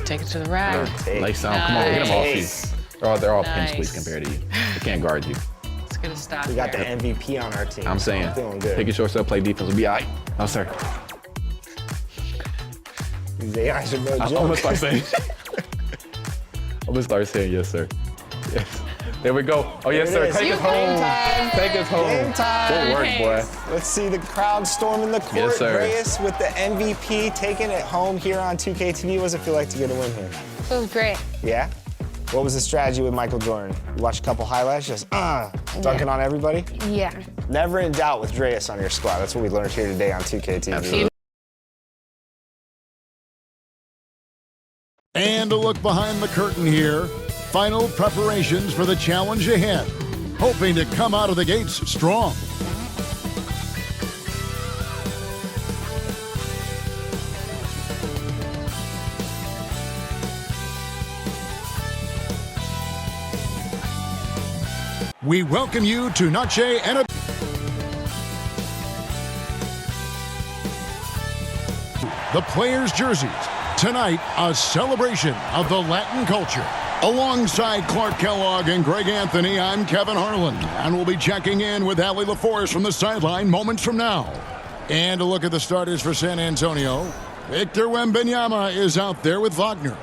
Take it to the rack. Lay some. Nice. Come on, get them off you. They're all pinch squeeze compared to you. They can't guard you. Let's get a stop. We got the here. MVP on our team. I'm saying, feeling good. pick your shorts up, play defense, we'll be all right. No, sir. These AIs are no joke. I'm gonna start saying. I'm gonna start saying yes, sir. Yes. There we go. Oh yes, sir. Take us home. Take us home. Game time. Good work, boy. Let's see the crowd storming the court. Yes, sir. Reyes with the MVP, taking it home here on 2K TV. What does it feel like to get a win here? It was great. Yeah? What was the strategy with Michael Jordan? You watched a couple highlights, just dunking on everybody? Yeah. Never in doubt with Reyes on your squad. That's what we learned here today on 2K TV. Absolutely. And a look behind the curtain here. Final preparations for the challenge ahead. Hoping to come out of the gates strong. We welcome you to Noche and the players' jerseys. Tonight, a celebration of the Latin culture. Alongside Clark Kellogg and Greg Anthony, I'm Kevin Harlan, and we'll be checking in with Allie LaForce from the sideline moments from now. And a look at the starters for San Antonio. Victor Wembanyama is out there with Wagner.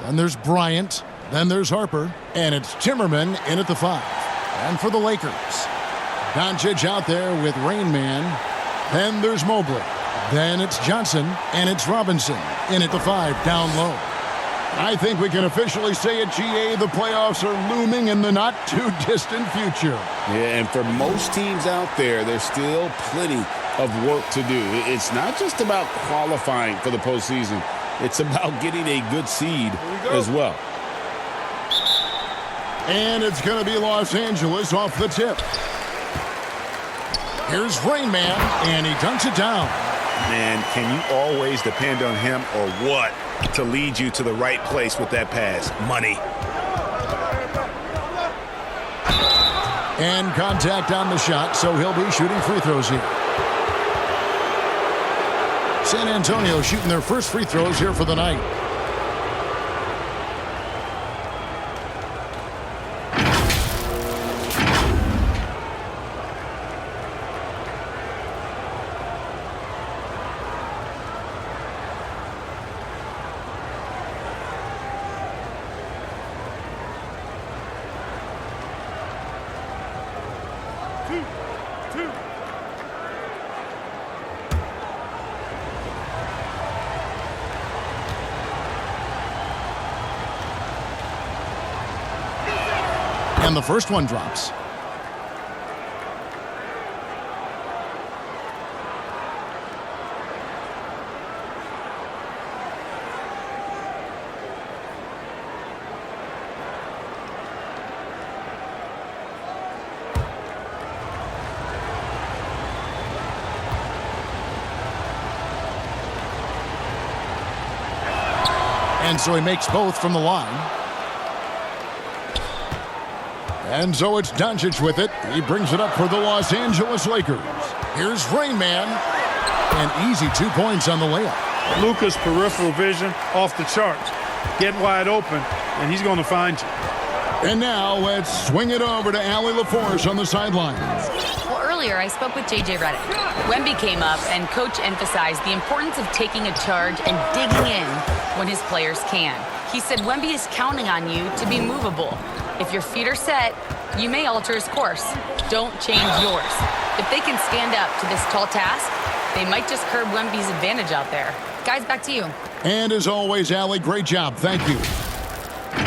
Then there's Bryant. Then there's Harper. And it's Timmerman in at the 5. And for the Lakers, Doncic out there with Rain Man. Then there's Mobley. Then it's Johnson, and it's Robinson in at the 5 down low. I think we can officially say at GA the playoffs are looming in the not-too-distant future. Yeah, and for most teams out there, there's still plenty of work to do. It's not just about qualifying for the postseason. It's about getting a good seed as well. And it's going to be Los Angeles off the tip. Here's Rain Man, and he dunks it down. Man, can you always depend on him or what to lead you to the right place with that pass? Money. And contact on the shot, so he'll be shooting free throws here. San Antonio shooting their first free throws here for the night. And the first one drops. And so he makes both from the line. And so it's Doncic with it. He brings it up for the Los Angeles Lakers. Here's Rain Man. And easy 2 points on the layup. Luka's peripheral vision off the charts. Get wide open, and he's going to find you. And now let's swing it over to Allie LaForce on the sideline. Well, earlier I spoke with J.J. Redick. Wemby came up, and Coach emphasized the importance of taking a charge and digging in when his players can. He said Wemby is counting on you to be movable. If your feet are set, you may alter his course. Don't change yours. If they can stand up to this tall task, they might just curb Wemby's advantage out there. Guys, back to you. And as always, Allie, great job. Thank you.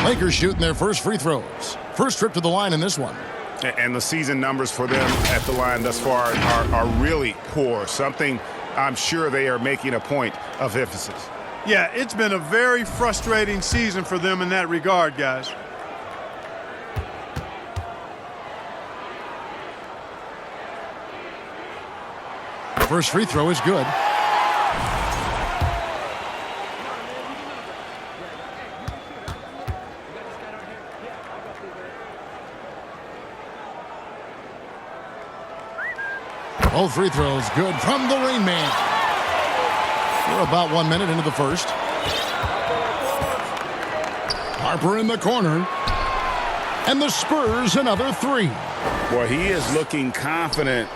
Lakers shooting their first free throws. First trip to the line in this one. And the season numbers for them at the line thus far are really poor. Something I'm sure they are making a point of emphasis. Yeah, it's been a very frustrating season for them in that regard, guys. First free throw is good. Both free throws good from the Rain Man. We're about 1 minute into the first. Harper in the corner. And the Spurs another 3. Boy, he is looking confident.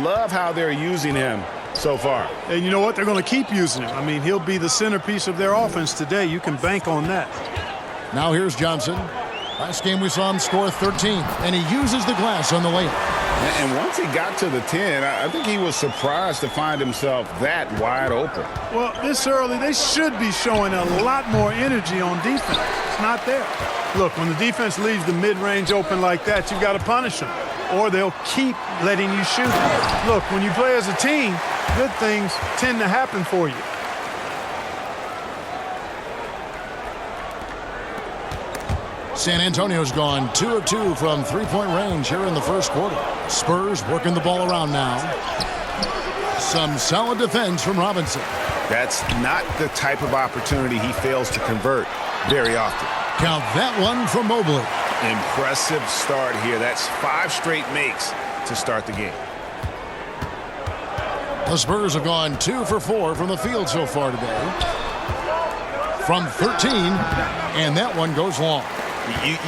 Love how they're using him so far. And you know what? They're going to keep using him. I mean, he'll be the centerpiece of their offense today. You can bank on that. Now here's Johnson. Last game we saw him score 13, and he uses the glass on the layup. And once he got to the 10, I think he was surprised to find himself that wide open. Well, this early, they should be showing a lot more energy on defense. It's not there. Look, when the defense leaves the mid-range open like that, you've got to punish them, or they'll keep letting you shoot. Look, when you play as a team, good things tend to happen for you. San Antonio's gone 2 of 2 from three-point range here in the first quarter. Spurs working the ball around now. Some solid defense from Robinson. That's not the type of opportunity he fails to convert very often. Count that one from Mobley. Impressive start here. That's 5 straight makes to start the game. The Spurs have gone 2 for 4 from the field so far today. From 13, and that one goes long.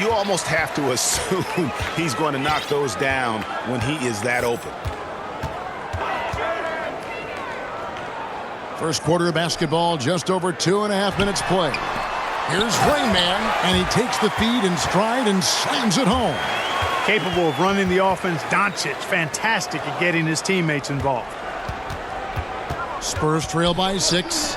You almost have to assume he's going to knock those down when he is that open. First quarter of basketball, just over 2.5 minutes play. Here's Rain Man, and he takes the feed in stride and slams it home. Capable of running the offense. Doncic, fantastic at getting his teammates involved. Spurs trail by 6.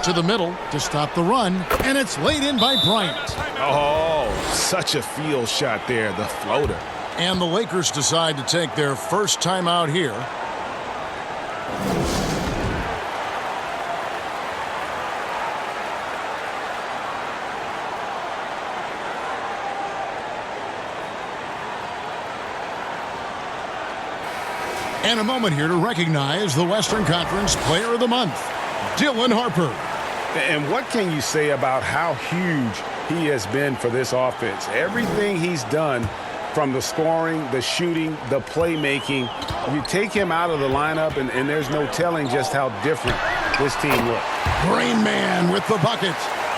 To the middle to stop the run, and it's laid in by Bryant. Oh, such a field shot there, the floater. And the Lakers decide to take their first timeout here. And a moment here to recognize the Western Conference Player of the Month, Dylan Harper. And what can you say about how huge he has been for this offense? Everything he's done, from the scoring, the shooting, the playmaking, you take him out of the lineup, and there's no telling just how different this team looks. Rain Man with the bucket.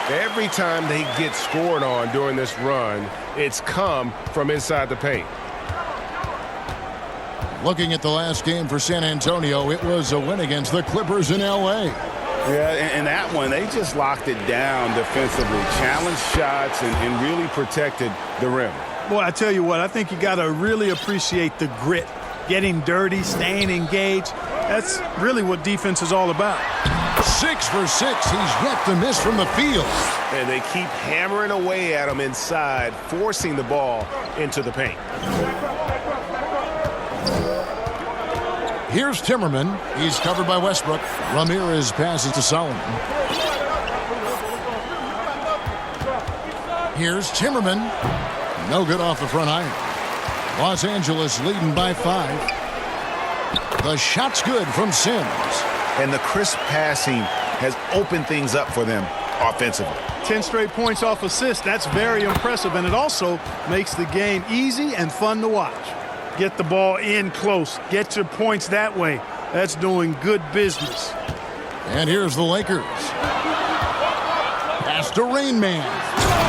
Every time they get scored on during this run, it's come from inside the paint. Looking at the last game for San Antonio, it was a win against the Clippers in L.A. Yeah, and that one, they just locked it down defensively, challenged shots, and really protected the rim. Boy, I tell you what, I think you got to really appreciate the grit, getting dirty, staying engaged. That's really what defense is all about. 6 for 6. He's yet to miss from the field. And they keep hammering away at him inside, forcing the ball into the paint. Here's Timmerman. He's covered by Westbrook. Ramirez passes to Solomon. Here's Timmerman. No good off the front iron. Los Angeles leading by 5. The shot's good from Sims. And the crisp passing has opened things up for them offensively. 10 straight points off assists. That's very impressive, and it also makes the game easy and fun to watch. Get the ball in close. Get your points that way. That's doing good business. And here's the Lakers. Pass to Rain Man.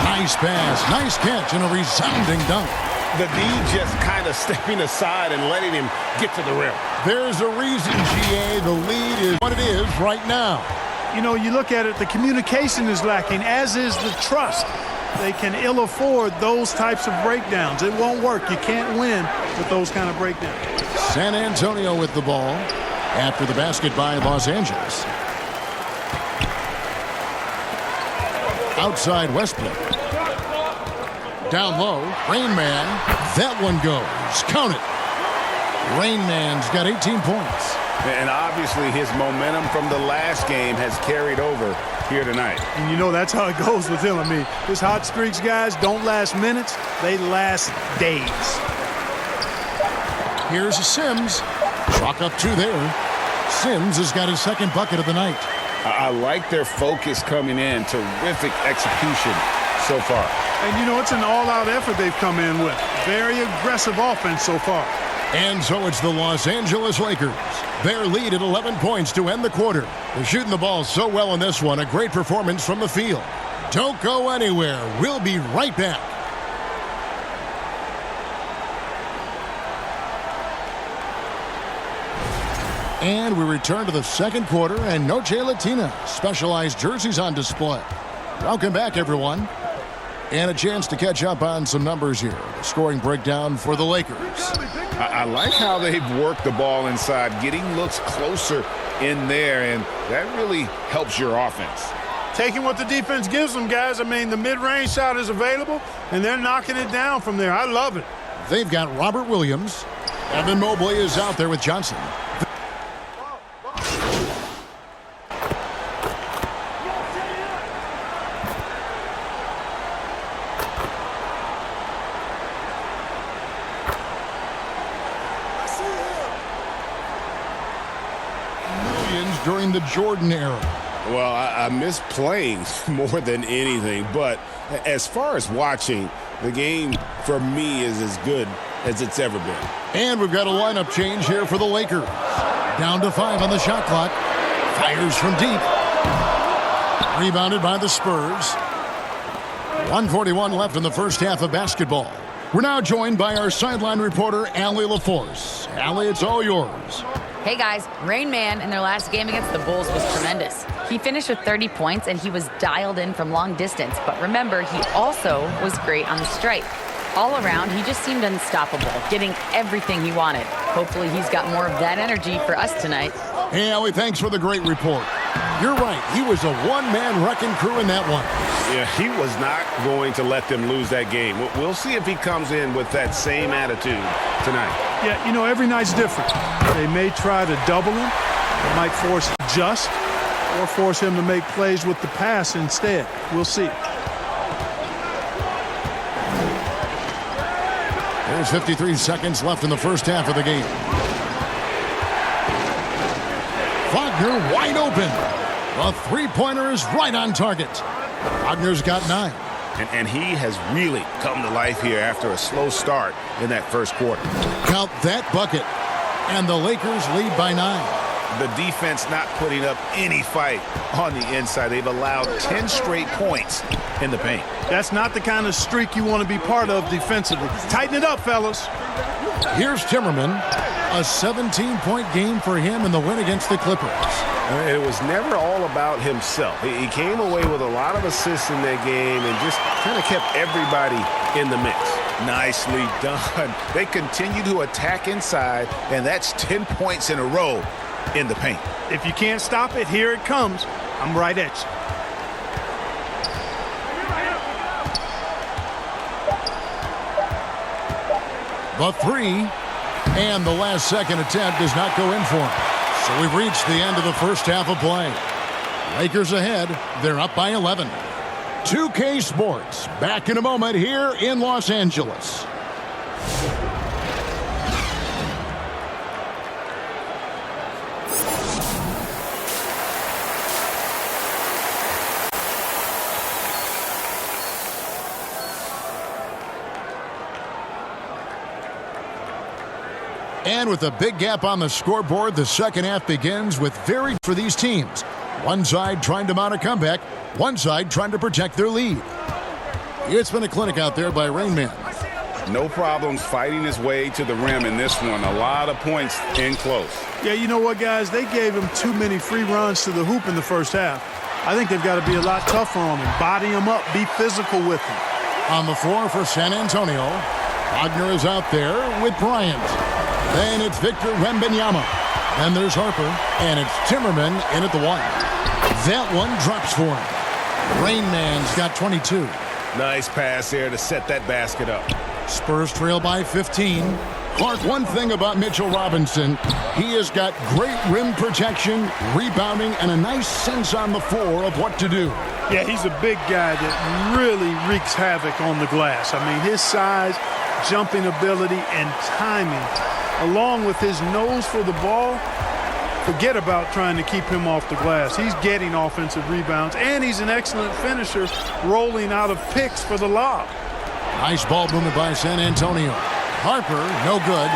Nice pass, nice catch, and a resounding dunk. The D just kind of stepping aside and letting him get to the rim. There's a reason, GA, the lead is what it is right now. You know, you look at it, the communication is lacking, as is the trust. They can ill afford those types of breakdowns. It won't work. You can't win with those kind of breakdowns. San Antonio with the ball after the basket by Los Angeles. Outside Westbrook. Down low, Rain Man. That one goes. Count it. Rain Man's got 18 points. And obviously his momentum from the last game has carried over here tonight. And you know that's how it goes with him. I mean, his hot streaks, guys, don't last minutes. They last days. Here's Sims. Chalk up 2 there. Sims has got his second bucket of the night. I like their focus coming in. Terrific execution so far. And, you know, it's an all-out effort they've come in with. Very aggressive offense so far. And so it's the Los Angeles Lakers. Their lead at 11 points to end the quarter. They're shooting the ball so well in this one. A great performance from the field. Don't go anywhere. We'll be right back. And we return to the second quarter, and Noche Latina specialized jerseys on display. Welcome back, everyone. And a chance to catch up on some numbers here. The scoring breakdown for the Lakers. I like how they've worked the ball inside, getting looks closer in there, and that really helps your offense. Taking what the defense gives them, guys. I mean, the mid-range shot is available, and they're knocking it down from there. I love it. They've got Robert Williams. Evan Mobley is out there with Johnson. During the Jordan era. Well, I miss playing more than anything, but as far as watching, the game for me is as good as it's ever been. And we've got a lineup change here for the Lakers. Down to 5 on the shot clock. Fires from deep. Rebounded by the Spurs. 1:41 left in the first half of basketball. We're now joined by our sideline reporter, Allie LaForce. Allie, it's all yours. Hey guys, Rain Man in their last game against the Bulls was tremendous. He finished with 30 points and he was dialed in from long distance. But remember, he also was great on the stripe. All around, he just seemed unstoppable, getting everything he wanted. Hopefully he's got more of that energy for us tonight. Hey, Allie, thanks for the great report. You're right. He was a one-man wrecking crew in that one. Yeah, he was not going to let them lose that game. We'll see if he comes in with that same attitude tonight. Yeah, you know, every night's different. They may try to double him. They might force just or force him to make plays with the pass instead. We'll see. There's 53 seconds left in the first half of the game. Wagner wide open. The three-pointer is right on target. Wagner's got 9. And he has really come to life here after a slow start in that first quarter. Count that bucket. And the Lakers lead by 9. The defense not putting up any fight on the inside. They've allowed 10 straight points in the paint. That's not the kind of streak you want to be part of defensively. Tighten it up, fellas. Here's Timmerman. A 17-point game for him in the win against the Clippers. It was never all about himself. He came away with a lot of assists in that game and just kind of kept everybody in the mix. Nicely done. They continue to attack inside, and that's 10 points in a row in the paint. If you can't stop it, here it comes. I'm right at you. The three, and the last second attempt does not go in for him. So we've reached the end of the first half of play. Lakers ahead. They're up by 11. 2K Sports back in a moment here in Los Angeles. And with a big gap on the scoreboard, the second half begins with very for these teams. One side trying to mount a comeback, one side trying to protect their lead. It's been a clinic out there by Rain Man. No problems fighting his way to the rim in this one. A lot of points in close. Yeah, you know what, guys? They gave him too many free runs to the hoop in the first half. I think they've got to be a lot tougher on him. Body him up. Be physical with him. On the floor for San Antonio, Wagner is out there with Bryant. Then it's Victor Wembanyama. Then there's Harper, and it's Timmerman in at the 1. That one drops for him. Rain Man's got 22. Nice pass there to set that basket up. Spurs trail by 15. Clark, one thing about Mitchell Robinson, he has got great rim protection, rebounding, and a nice sense on the floor of what to do. Yeah, he's a big guy that really wreaks havoc on the glass. I mean, his size, jumping ability, and timing, along with his nose for the ball, forget about trying to keep him off the glass. He's getting offensive rebounds, and he's an excellent finisher, rolling out of picks for the lob. Nice ball movement by San Antonio. Harper, no good.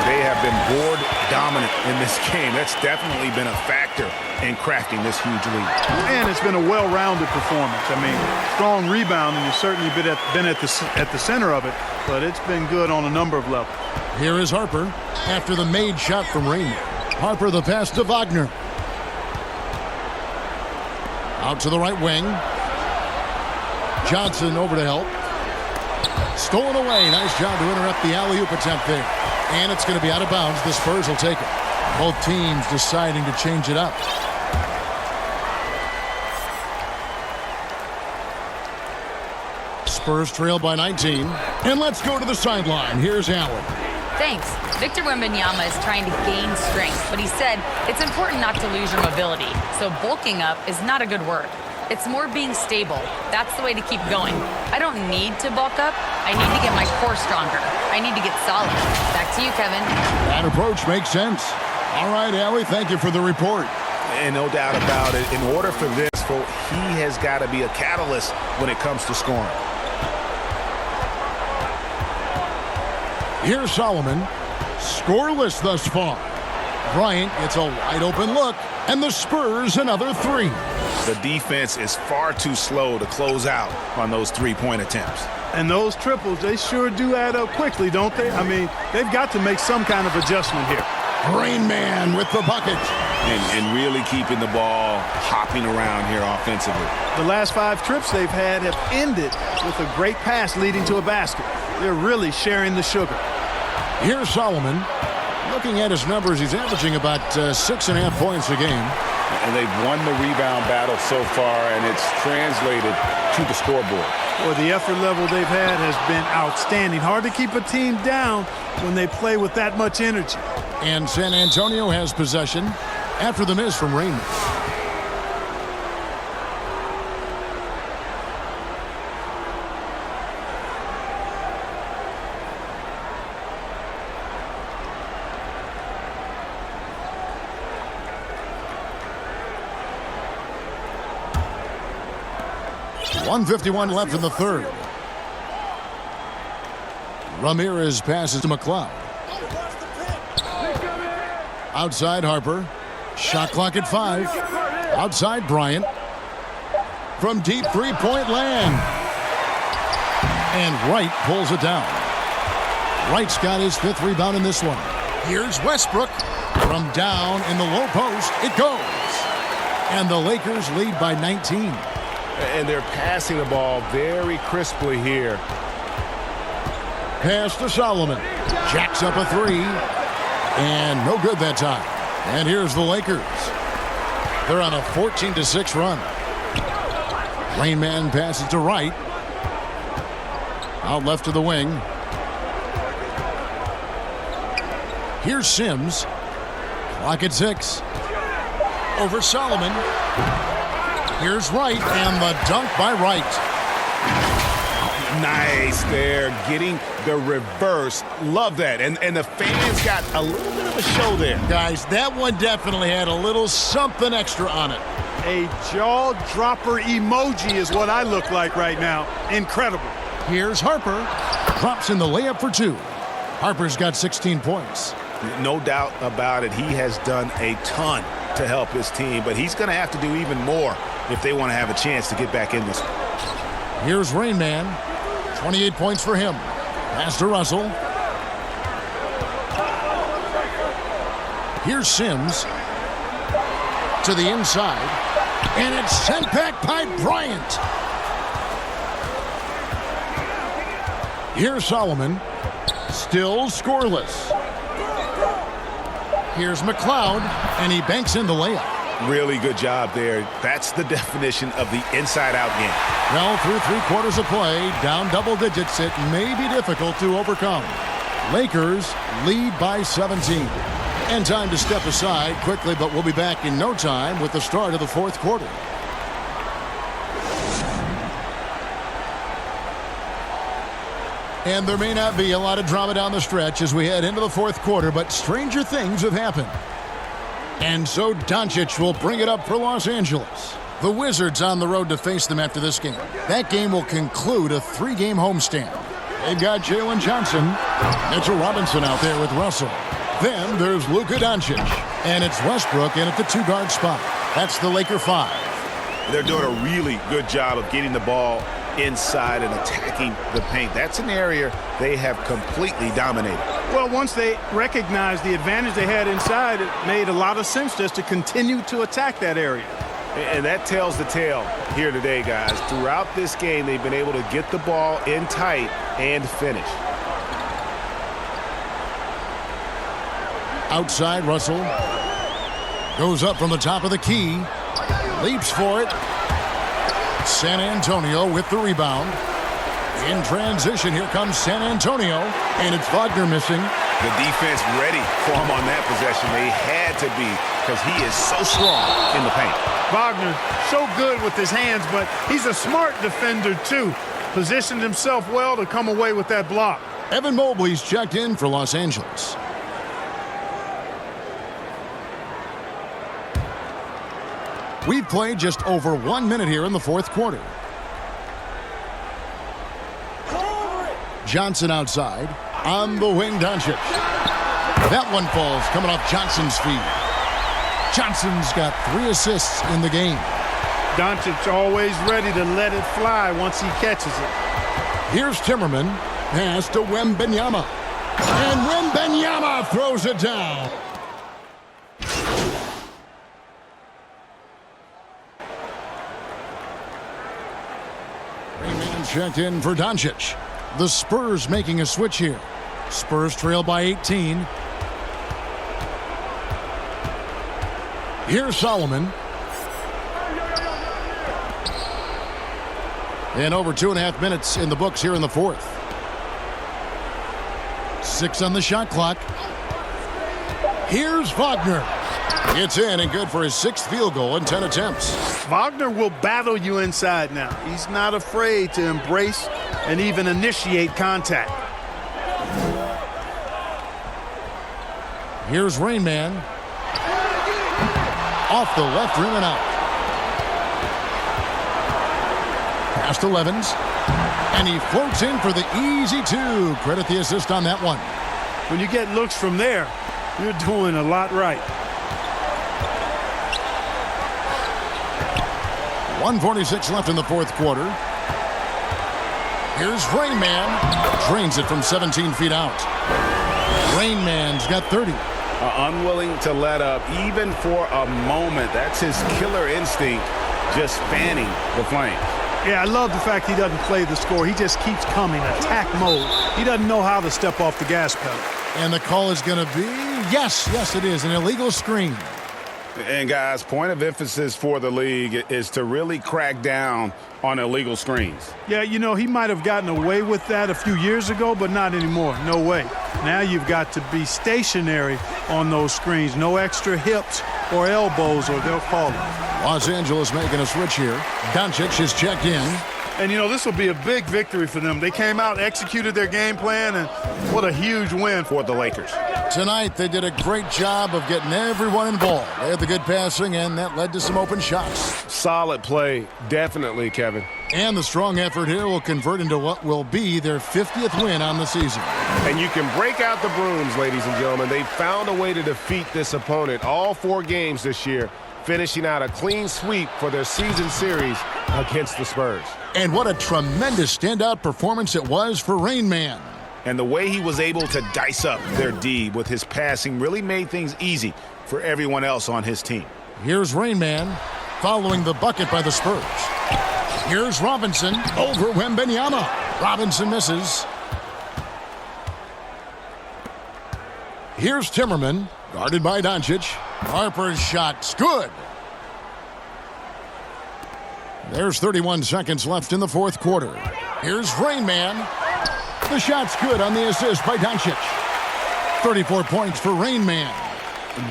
They have been board dominant in this game. That's definitely been a factor in crafting this huge lead. And it's been a well-rounded performance. I mean, strong rebounding has certainly been at the center of it, but it's been good on a number of levels. Here is Harper after the made shot from Rainey. Harper the pass to Wagner. Out to the right wing. Johnson over to help. Stolen away. Nice job to interrupt the alley-oop attempt there. And it's going to be out of bounds. The Spurs will take it. Both teams deciding to change it up. Spurs trail by 19. And let's go to the sideline. Here's Allen. Thanks. Victor Wembanyama is trying to gain strength, but he said it's important not to lose your mobility. So bulking up is not a good word. It's more being stable. That's the way to keep going. I don't need to bulk up. I need to get my core stronger. I need to get solid. Back to you, Kevin. That approach makes sense. All right, Allie, thank you for the report. And no doubt about it, in order for this, he has got to be a catalyst when it comes to scoring. Here's Solomon. Scoreless thus far. Bryant gets a wide open look, and the Spurs another three. The defense is far too slow to close out on those three-point attempts. And those triples, they sure do add up quickly, don't they? I mean, they've got to make some kind of adjustment here. Rain Man with the bucket. And really keeping the ball hopping around here offensively. The last 5 trips they've had have ended with a great pass leading to a basket. They're really sharing the sugar. Here's Solomon. Looking at his numbers, he's averaging about 6.5 points a game. And they've won the rebound battle so far, and it's translated to the scoreboard. Well, the effort level they've had has been outstanding. Hard to keep a team down when they play with that much energy. And San Antonio has possession after the miss from Rainey. .151 left in the third. Ramirez passes to McLeod. Outside Harper. Shot clock at 5. Outside Bryant. From deep three-point land. And Wright pulls it down. Wright's got his 5th rebound in this one. Here's Westbrook. From down in the low post, it goes. And the Lakers lead by 19. And they're passing the ball very crisply here. Pass to Solomon. Jacks up a 3. And no good that time. And here's the Lakers. They're on a 14-6 run. Rain Man passes to Wright. Out left to the wing. Here's Sims. Clock at 6. Over Solomon. Here's Wright, and the dunk by Wright. Nice there, getting the reverse. Love that. And the fans got a little bit of a show there. Guys, that one definitely had a little something extra on it. A jaw-dropper emoji is what I look like right now. Incredible. Here's Harper. Drops in the layup for 2. Harper's got 16 points. No doubt about it. He has done a ton to help his team, but he's going to have to do even more if they want to have a chance to get back in this one. Here's Rain Man. 28 points for him. Pass to Russell. Here's Sims. To the inside. And it's sent back by Bryant. Here's Solomon. Still scoreless. Here's McLeod. And he banks in the layup. Really good job there. That's the definition of the inside-out game. Well, through 3 quarters of play, down double digits, it may be difficult to overcome. Lakers lead by 17. And time to step aside quickly, but we'll be back in no time with the start of the 4th quarter. And there may not be a lot of drama down the stretch as we head into the 4th quarter, but stranger things have happened. And so Doncic will bring it up for Los Angeles. The Wizards on the road to face them after this game. That game will conclude a 3-game homestand. They've got Jalen Johnson, Mitchell Robinson out there with Russell. Then there's Luka Doncic, and it's Westbrook in at the 2-guard spot. That's the Laker 5. They're doing a really good job of getting the ball inside and attacking the paint. That's an area they have completely dominated. Well, once they recognized the advantage they had inside, it made a lot of sense just to continue to attack that area. And that tells the tale here today, guys. Throughout this game, they've been able to get the ball in tight and finish. Outside, Russell goes up from the top of the key, leaps for it. San Antonio with the rebound. In transition, here comes San Antonio, and it's Wagner missing. The defense ready for him on that possession. They had to be, because he is so strong in the paint. Wagner, so good with his hands, but he's a smart defender, too. Positioned himself well to come away with that block. Evan Mobley's checked in for Los Angeles. We've played just over 1 minute here in the fourth quarter. Johnson outside. On the wing, Doncic. That one falls coming off Johnson's feet. Johnson's got 3 assists in the game. Doncic always ready to let it fly once he catches it. Here's Timmerman. Pass to Wembanyama. And Wembanyama throws it down. Rayman checked in for Doncic. The Spurs making a switch here. Spurs trail by 18. Here's Solomon. And over 2.5 minutes in the books here in the fourth. 6 on the shot clock. Here's Wagner. It's in and good for his 6th field goal in 10 attempts. Wagner will battle you inside now. He's not afraid to embrace and even initiate contact. Here's Rain Man. Off the left rim and out. Past 11s. And he floats in for the easy 2. Credit the assist on that one. When you get looks from there, you're doing a lot right. 1:46 left in the fourth quarter. Here's Rain Man. Drains it from 17 feet out. Rain Man's got 30. Unwilling to let up even for a moment. That's his killer instinct, just fanning the flames. Yeah, I love the fact he doesn't play the score. He just keeps coming, attack mode. He doesn't know how to step off the gas pedal. And the call is going to be, yes, it is, an illegal screen. And guys, point of emphasis for the league is to really crack down on illegal screens. Yeah, you know, he might have gotten away with that a few years ago, but not anymore. No way. Now you've got to be stationary on those screens. No extra hips or elbows or they'll call it. Los Angeles making a switch here. Doncic is checked in. And, you know, this will be a big victory for them. They came out, executed their game plan, and what a huge win for the Lakers. Tonight, they did a great job of getting everyone involved. They had the good passing, and that led to some open shots. Solid play, definitely, Kevin. And the strong effort here will convert into what will be their 50th win on the season. And you can break out the brooms, ladies and gentlemen. They found a way to defeat this opponent all 4 games this year, finishing out a clean sweep for their season series against the Spurs. And what a tremendous standout performance it was for Rain Man. And the way he was able to dice up their D with his passing really made things easy for everyone else on his team. Here's Rain Man following the bucket by the Spurs. Here's Robinson over Wembanyama. Robinson misses. Here's Timmerman, guarded by Doncic. Harper's shot's good. There's 31 seconds left in the fourth quarter. Here's Rain Man. The shot's good on the assist by Doncic. 34 points for Rain Man.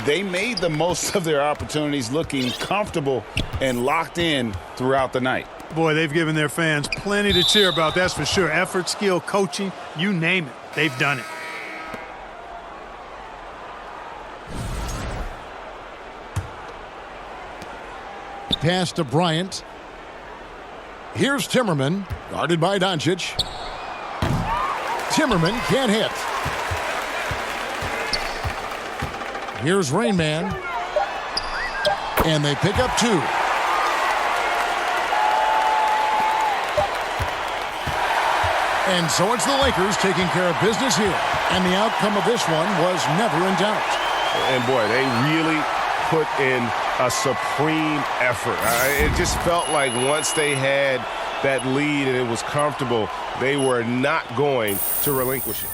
They made the most of their opportunities, looking comfortable and locked in throughout the night. Boy, they've given their fans plenty to cheer about, that's for sure. Effort, skill, coaching, you name it. They've done it. Pass to Bryant. Here's Timmerman, guarded by Doncic. Timmerman can't hit. Here's Rain Man. And they pick up 2. And so it's the Lakers taking care of business here. And the outcome of this one was never in doubt. And boy, they really put in a supreme effort. It just felt like once they had that lead and it was comfortable, they were not going to relinquish it.